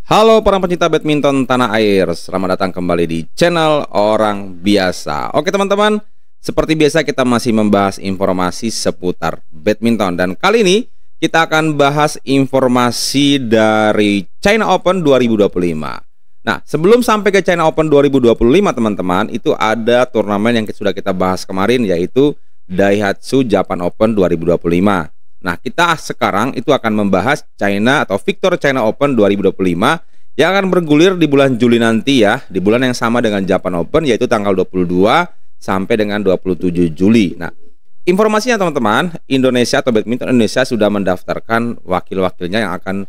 Halo para pencinta badminton tanah air, selamat datang kembali di channel Orang Biasa. Oke teman-teman, seperti biasa kita masih membahas informasi seputar badminton. Dan kali ini kita akan bahas informasi dari China Open 2025. Nah, sebelum sampai ke China Open 2025 teman-teman, itu ada turnamen yang sudah kita bahas kemarin, yaitu Daihatsu Japan Open 2025. Nah, kita sekarang itu akan membahas China atau Victor China Open 2025 yang akan bergulir di bulan Juli nanti ya, di bulan yang sama dengan Japan Open, yaitu tanggal 22 sampai dengan 27 Juli. Nah, informasinya teman-teman, Indonesia atau badminton Indonesia sudah mendaftarkan wakil-wakilnya yang akan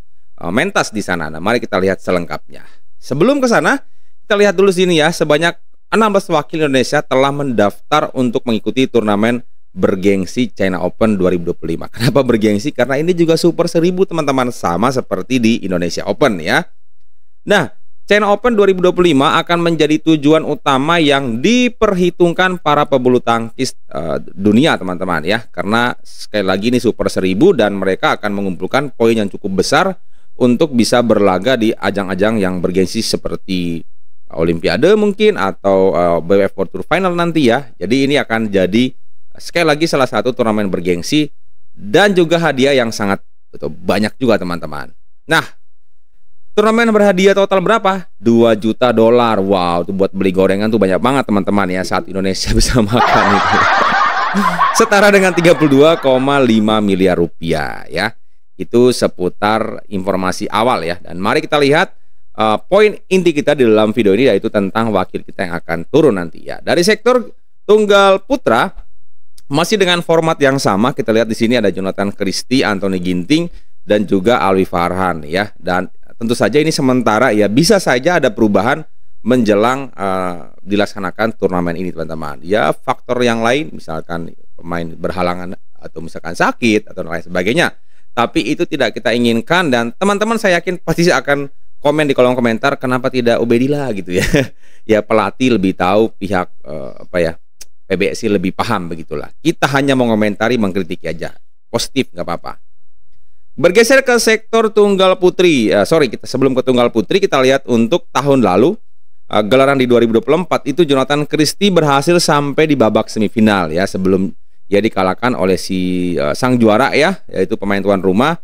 mentas di sana. Nah, mari kita lihat selengkapnya. Sebelum ke sana, kita lihat dulu sini ya, sebanyak 16 wakil Indonesia telah mendaftar untuk mengikuti turnamen bergengsi China Open 2025. Kenapa bergengsi? Karena ini juga Super 1000 teman-teman, sama seperti di Indonesia Open ya. Nah, China Open 2025 akan menjadi tujuan utama yang diperhitungkan para pebulu tangkis dunia teman-teman ya. Karena sekali lagi ini Super 1000 dan mereka akan mengumpulkan poin yang cukup besar untuk bisa berlaga di ajang-ajang yang bergengsi seperti Olimpiade mungkin atau BWF World Tour Final nanti ya. Jadi ini akan jadi sekali lagi salah satu turnamen bergengsi dan juga hadiah yang sangat banyak juga teman-teman. Nah, turnamen berhadiah total berapa? 2 juta dolar. Wow, itu buat beli gorengan tuh banyak banget teman-teman ya, saat Indonesia bisa makan itu. Setara dengan 32,5 miliar rupiah ya. Itu seputar informasi awal ya. Dan mari kita lihat poin inti kita di dalam video ini, yaitu tentang wakil kita yang akan turun nanti ya. Dari sektor tunggal putra masih dengan format yang sama, kita lihat di sini ada Jonathan Christie, Anthony Ginting, dan juga Alwi Farhan ya. Dan tentu saja ini sementara ya, bisa saja ada perubahan menjelang dilaksanakan turnamen ini teman-teman. Ya, faktor yang lain misalkan pemain berhalangan atau misalkan sakit atau lain sebagainya. Tapi itu tidak kita inginkan, dan teman-teman saya yakin pasti akan komen di kolom komentar kenapa tidak Ubedillah gitu ya. Ya, pelatih lebih tahu, pihak PBSI lebih paham, begitulah. Kita hanya mengomentari, mengkritik aja. Positif, nggak apa-apa. Bergeser ke sektor tunggal putri. Kita sebelum ke tunggal putri, kita lihat untuk tahun lalu, gelaran di 2024 itu Jonathan Christie berhasil sampai di babak semifinal ya, sebelum dia dikalahkan oleh sang juara ya, yaitu pemain tuan rumah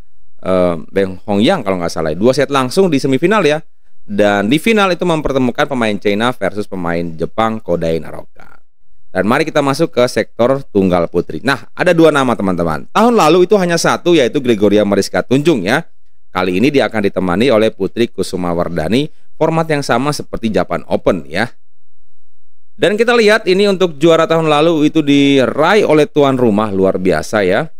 Beng Hongyang kalau nggak salah. 2 set langsung di semifinal ya. Dan di final itu mempertemukan pemain China versus pemain Jepang Kodai Naroka. Dan mari kita masuk ke sektor tunggal putri. Nah, ada 2 nama teman-teman. Tahun lalu itu hanya 1, yaitu Gregoria Mariska Tunjung ya. Kali ini dia akan ditemani oleh Putri Kusuma Wardani, format yang sama seperti Japan Open ya. Dan kita lihat ini untuk juara tahun lalu itu diraih oleh tuan rumah, luar biasa ya.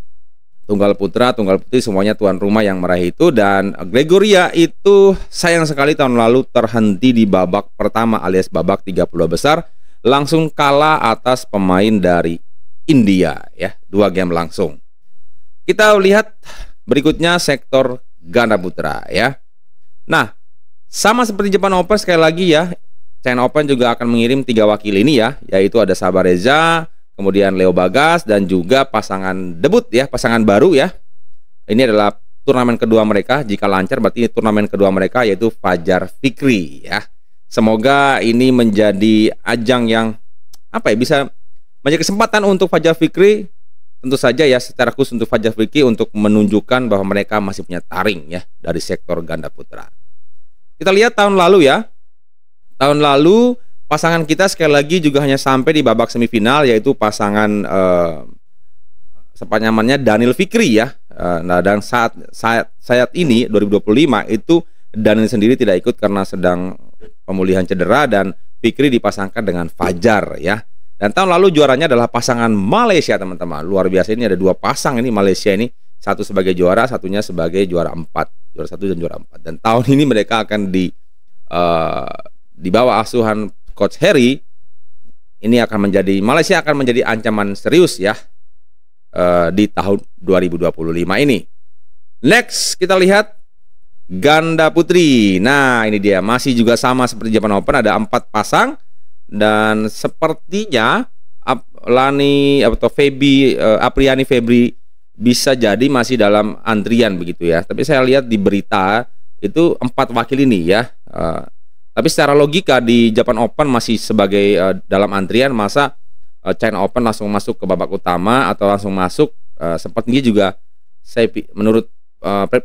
Tunggal putra, tunggal putri semuanya tuan rumah yang meraih itu. Dan Gregoria itu sayang sekali tahun lalu terhenti di babak pertama alias babak 32 besar. Langsung kalah atas pemain dari India ya, 2 game langsung. Kita lihat berikutnya sektor ganda putra ya. Nah, sama seperti Japan Open, sekali lagi ya, China Open juga akan mengirim 3 wakil ini ya, yaitu ada Sabareza, kemudian Leo Bagas, dan juga pasangan debut ya, pasangan baru ya. Ini adalah turnamen kedua mereka, jika lancar berarti turnamen kedua mereka, yaitu Fajar Fikri ya. Semoga ini menjadi ajang yang bisa menjadi kesempatan untuk Fajar Fikri, tentu saja ya, secara khusus untuk Fajar Fikri untuk menunjukkan bahwa mereka masih punya taring ya dari sektor ganda putra. Kita lihat tahun lalu ya. Tahun lalu pasangan kita sekali lagi juga hanya sampai di babak semifinal, yaitu pasangan namanya Daniel Fikri ya. Nah, dan saat ini 2025 itu Daniel sendiri tidak ikut karena sedang pemulihan cedera, dan Fikri dipasangkan dengan Fajar ya. Dan tahun lalu juaranya adalah pasangan Malaysia teman-teman. Luar biasa, ini ada 2 pasang ini Malaysia ini, satu sebagai juara, satunya sebagai juara 4, juara 1 dan juara 4. Dan tahun ini mereka akan di bawah asuhan Coach Harry. Ini akan menjadi, Malaysia akan menjadi ancaman serius ya di tahun 2025 ini. Next kita lihat ganda putri. Nah, ini dia, masih juga sama seperti Japan Open, ada 4 pasang. Dan sepertinya Apriani Febri bisa jadi masih dalam antrian begitu ya. Tapi saya lihat di berita itu 4 wakil ini ya. Tapi secara logika di Japan Open masih sebagai dalam antrian, masa China Open langsung masuk ke babak utama atau langsung masuk. Sepertinya juga menurut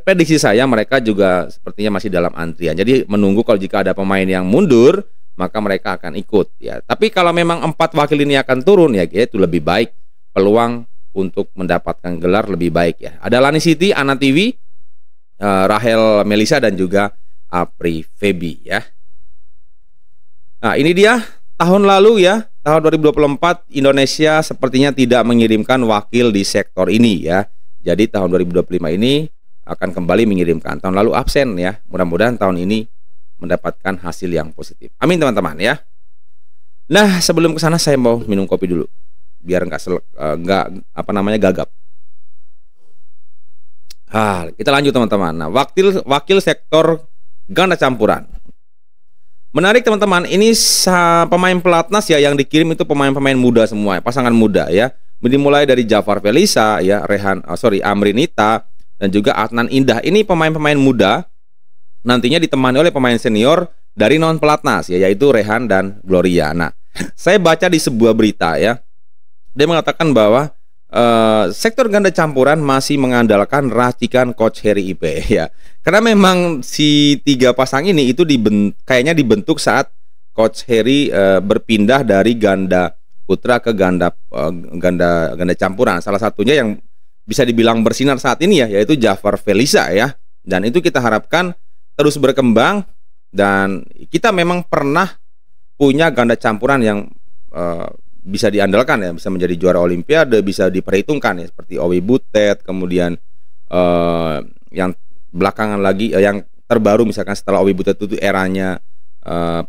prediksi saya mereka juga sepertinya masih dalam antrian. Jadi menunggu kalau jika ada pemain yang mundur, maka mereka akan ikut ya. Tapi kalau memang 4 wakil ini akan turun ya, itu lebih baik, peluang untuk mendapatkan gelar lebih baik ya. Ada Lani Siti, Ana Tiwi, Rahel Melisa dan juga Apri Feby ya. Nah, ini dia tahun lalu ya, tahun 2024 Indonesia sepertinya tidak mengirimkan wakil di sektor ini ya. Jadi tahun 2025 ini akan kembali mengirimkan. Tahun lalu absen ya. Mudah-mudahan tahun ini mendapatkan hasil yang positif. Amin teman-teman ya. Nah, sebelum ke sana saya mau minum kopi dulu biar nggak gagap. Kita lanjut teman-teman. Nah, wakil sektor ganda campuran. Menarik teman-teman, ini pemain pelatnas ya yang dikirim itu pemain-pemain muda semua, pasangan muda ya. Dimulai dari Jafar Felisa ya, Amri Nita dan juga Adnan Indah. Ini pemain-pemain muda nantinya ditemani oleh pemain senior dari non pelatnas ya, yaitu Rehan dan Gloria. Nah, saya baca di sebuah berita ya. Dia mengatakan bahwa sektor ganda campuran masih mengandalkan racikan Coach Heri Ipe ya. Karena memang si 3 pasang ini itu kayaknya dibentuk saat Coach Heri berpindah dari ganda putra ke ganda campuran. Salah satunya yang bisa dibilang bersinar saat ini ya, yaitu Jafar Felisa ya. Dan itu kita harapkan terus berkembang, dan kita memang pernah punya ganda campuran yang bisa diandalkan ya, bisa menjadi juara olimpiade, bisa diperhitungkan ya, seperti Owi Butet, kemudian yang belakangan lagi yang terbaru misalkan setelah Owi Butet itu eranya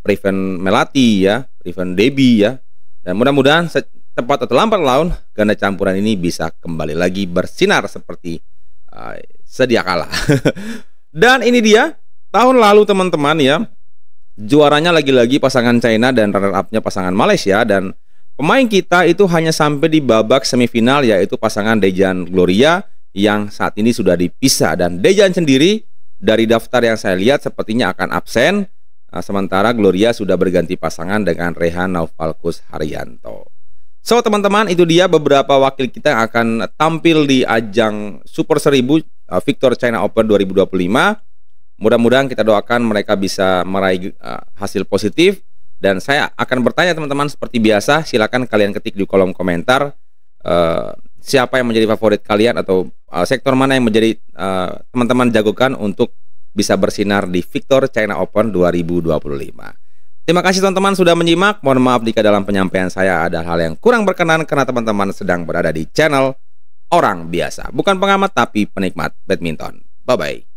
Priven Melati ya, Priven Debbie ya. Dan mudah-mudahan cepat atau lambat laun ganda campuran ini bisa kembali lagi bersinar seperti sedia kala. Dan ini dia tahun lalu teman-teman ya, juaranya lagi-lagi pasangan China dan runner up-nya pasangan Malaysia, dan pemain kita itu hanya sampai di babak semifinal, yaitu pasangan Dejan Gloria yang saat ini sudah dipisah. Dan Dejan sendiri dari daftar yang saya lihat sepertinya akan absen, sementara Gloria sudah berganti pasangan dengan Rehan Naufalkus Haryanto. So teman-teman, itu dia beberapa wakil kita yang akan tampil di ajang Super 1000 Victor China Open 2025. Mudah-mudahan kita doakan mereka bisa meraih hasil positif. Dan saya akan bertanya teman-teman seperti biasa, silakan kalian ketik di kolom komentar siapa yang menjadi favorit kalian, atau sektor mana yang menjadi teman-teman jagokan untuk bisa bersinar di Victor China Open 2025. Terima kasih teman-teman sudah menyimak. Mohon maaf jika dalam penyampaian saya ada hal yang kurang berkenan karena teman-teman sedang berada di channel Orang Biasa. Bukan pengamat tapi penikmat badminton. Bye-bye.